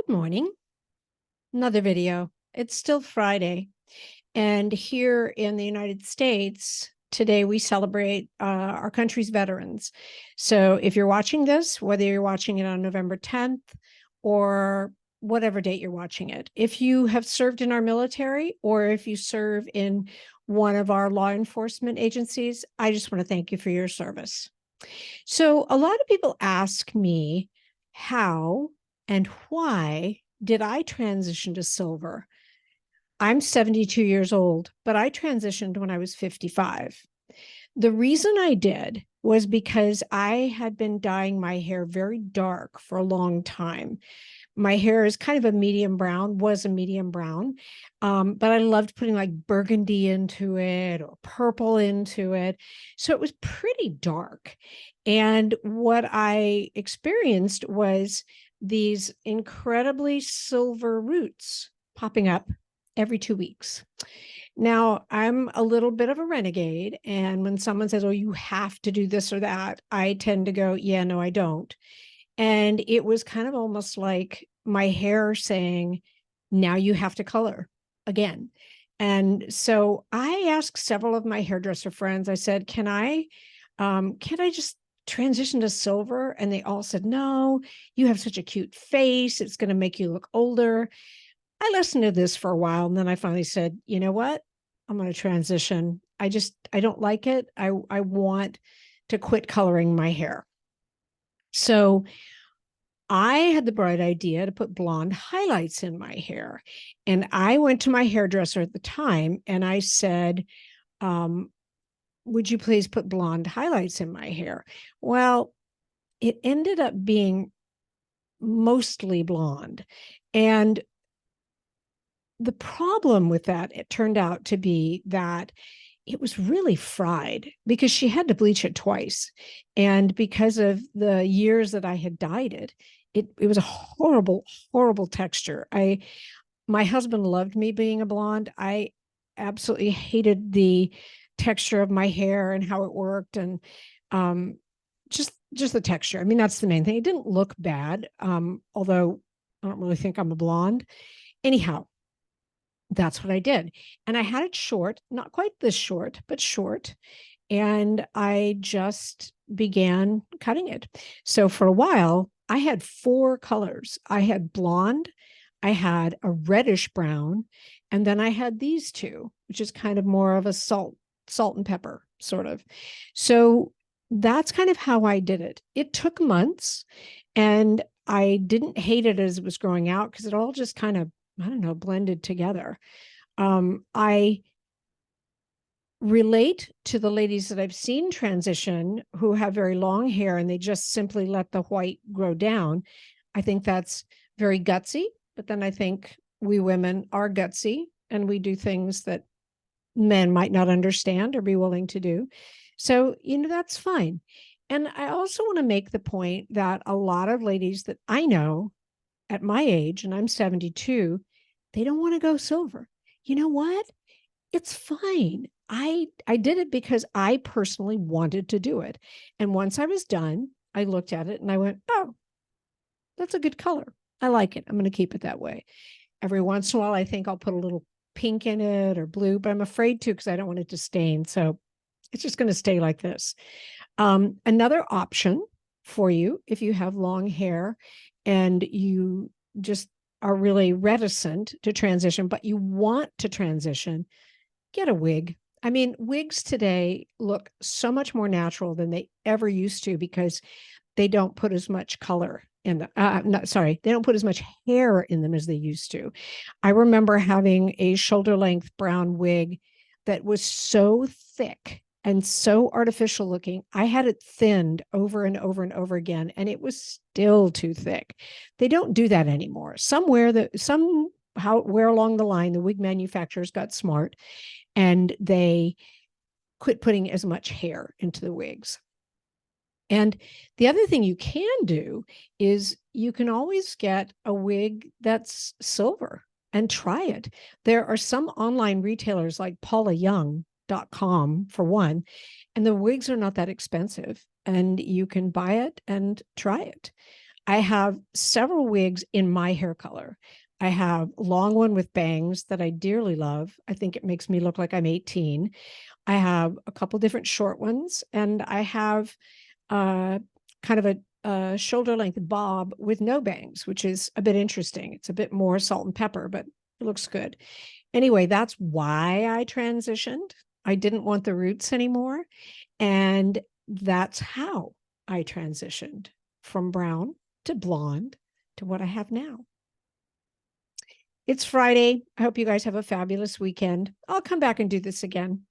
Good morning. Another video. It's still Friday. And here in the United States, today we celebrate our country's veterans. So if you're watching this, whether you're watching it on November 10th or whatever date you're watching it, if you have served in our military or if you serve in one of our law enforcement agencies, I just want to thank you for your service. So a lot of people ask me how and why did I transition to silver? I'm 72 years old, but I transitioned when I was 55. The reason I did was because I had been dyeing my hair very dark for a long time. My hair is kind of a medium brown, was a medium brown, but I loved putting like burgundy into it or purple into it. So it was pretty dark. And what I experienced was these incredibly silver roots popping up every 2 weeks. Now, I'm a little bit of a renegade. And when someone says, oh, you have to do this or that, I tend to go, yeah, no, I don't. And it was kind of almost like my hair saying, now you have to color again. And so I asked several of my hairdresser friends, I said, can I just transition to silver? And they all said, no, you have such a cute face. It's going to make you look older. I listened to this for a while. And then I finally said, you know what? I'm going to transition. I don't like it. I want to quit coloring my hair. So I had the bright idea to put blonde highlights in my hair. And I went to my hairdresser at the time and I said, would you please put blonde highlights in my hair? Well, it ended up being mostly blonde. And the problem with that, it turned out to be that it was really fried because she had to bleach it twice. And because of the years that I had dyed it was a horrible, horrible texture. My husband loved me being a blonde. I absolutely hated the texture of my hair and how it worked. And um, just the texture. I mean, that's the main thing. It didn't look bad, although I don't really think I'm a blonde. Anyhow, that's what I did. And I had it short, not quite this short, but short. And I just began cutting it. So for a while, I had four colors. I had blonde, I had a reddish brown, and then I had these two, which is kind of more of a salt and pepper sort of. So that's kind of how I did it. It took months and I didn't hate it as it was growing out because it all just kind of, I don't know, blended together. I relate to the ladies that I've seen transition who have very long hair and they just simply let the white grow down. I think that's very gutsy, but then I think we women are gutsy and we do things that men might not understand or be willing to do. So, that's fine. And I also want to make the point that a lot of ladies that I know at my age, and I'm 72, they don't want to go silver. You know what? It's fine. I did it because I personally wanted to do it. And once I was done, I looked at it and I went, "Oh, that's a good color. I like it. I'm going to keep it that way." Every once in a while I think I'll put a little pink in it or blue, but I'm afraid to because I don't want it to stain. So it's just going to stay like this. Another option for you, if you have long hair and you just are really reticent to transition, but you want to transition, get a wig. I mean, wigs today look so much more natural than they ever used to because they don't put as much color in the they don't put as much hair in them as they used to. I remember having a shoulder length brown wig that was so thick and so artificial looking. I had it thinned over and over and over again, and it was still too thick. They don't do that anymore. Somehow where along the line, the wig manufacturers got smart and they quit putting as much hair into the wigs. And the other thing you can do is you can always get a wig that's silver and try it. There are some online retailers like paulayoung.com for one, and the wigs are not that expensive and you can buy it and try it. I have several wigs in my hair color. I have a long one with bangs that I dearly love. I think it makes me look like I'm 18. I have a couple different short ones, and I have uh, kind of a shoulder length bob with no bangs, which is a bit interesting. It's a bit more salt and pepper, but it looks good. Anyway, that's why I transitioned. I didn't want the roots anymore. And that's how I transitioned from brown to blonde to what I have now. It's Friday. I hope you guys have a fabulous weekend. I'll come back and do this again.